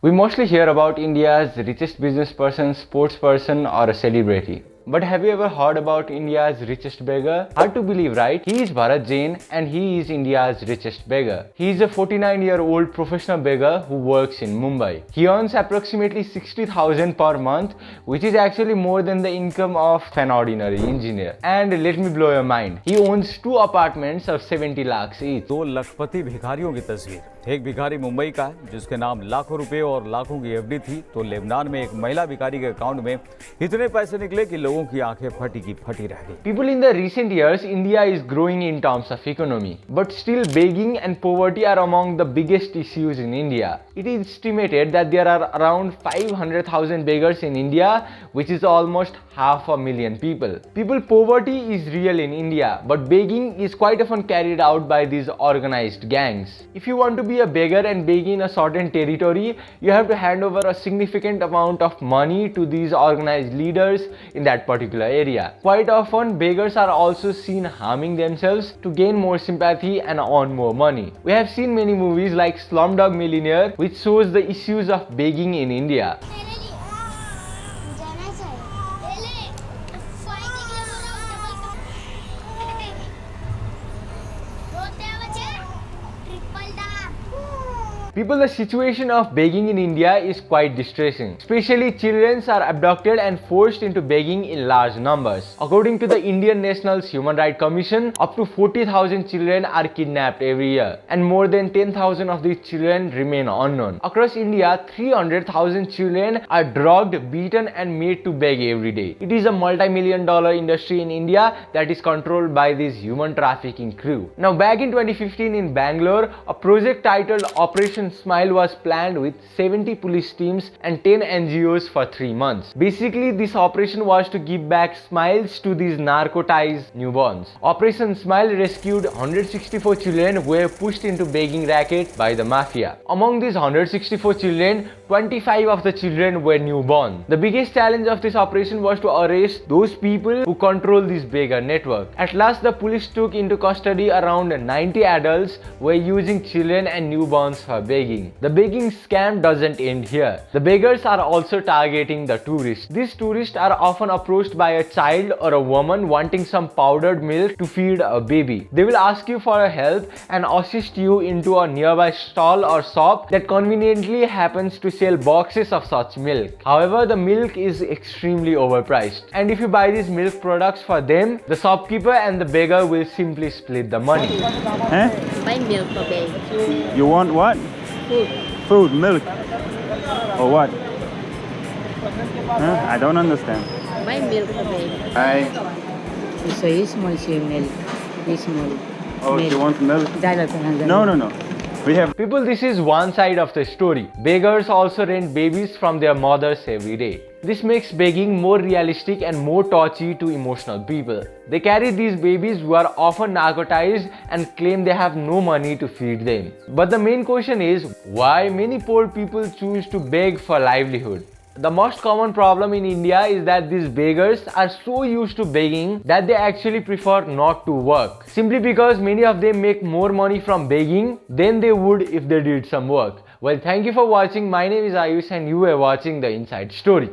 We mostly hear about India's richest business person, sports person, or a celebrity. But have you ever heard about India's richest beggar? Hard to believe, right? He is Bharat Jain and he is India's richest beggar. He is a 49-year-old professional beggar who works in Mumbai. He earns approximately 60,000 per month, which is actually more than the income of an ordinary engineer. And let me blow your mind. He owns 2 apartments of 70 lakhs each. 2 लखपति भिखारियों की तस्वीर। एक भिखारी मुंबई का है जिसके नाम लाखों रुपए और लाखों की एफडी थी, तो लेबनान में एक महिला भिखारी के अकाउंट में इतने पैसे निकले कि लोगों की आंखें फटी की फटी रह गई। People in the recent years, India is growing in terms of economy, but still begging and poverty are among the biggest issues in India. It is estimated that there are around 500,000 beggars in India, which is almost 500,000 people. People poverty is real in India, but begging is quite often carried out by these organized gangs. If you want to be a beggar and beg in a certain territory, you have to hand over a significant amount of money to these organized leaders in that particular area. Quite often, beggars are also seen harming themselves to gain more sympathy and earn more money. We have seen many movies like Slumdog Millionaire, which shows the issues of begging in India. People, the situation of begging in India is quite distressing. Especially children are abducted and forced into begging in large numbers. According to the Indian National Human Rights Commission, up to 40,000 children are kidnapped every year, and more than 10,000 of these children remain unknown. Across India, 300,000 children are drugged, beaten and made to beg every day. It is a multi-million-dollar industry in India that is controlled by this human trafficking crew. Now, back in 2015 in Bangalore, a project titled Operation Smile was planned with 70 police teams and 10 NGOs for 3 months. Basically, this operation was to give back smiles to these narcotized newborns. Operation Smile rescued 164 children who were pushed into begging racket by the mafia. Among these 164 children, 25 of the children were newborn. The biggest challenge of this operation was to arrest those people who control this beggar network. At last, the police took into custody around 90 adults who were using children and newborns for begging. The begging scam doesn't end here. The beggars are also targeting the tourists. These tourists are often approached by a child or a woman wanting some powdered milk to feed a baby. They will ask you for help and assist you into a nearby stall or shop that conveniently happens to sell boxes of such milk. However, the milk is extremely overpriced, and if you buy these milk products for them, the shopkeeper and the beggar will simply split the money. Buy milk for baby. You want what? Food. Food, milk. Or what? I don't understand. Buy milk for baby. I. So you small milk. You small. Oh, milk. you want milk? No. No. We have. People, this is one side of the story. Beggars also rent babies from their mothers every day. This makes begging more realistic and more touchy to emotional people. They carry these babies who are often narcotized and claim they have no money to feed them. But the main question is, why many poor people choose to beg for livelihood? The most common problem in India is that these beggars are so used to begging that they actually prefer not to work, simply because many of them make more money from begging than they would if they did some work. Well, thank you for watching. My name is Ayush and you were watching The Inside Story.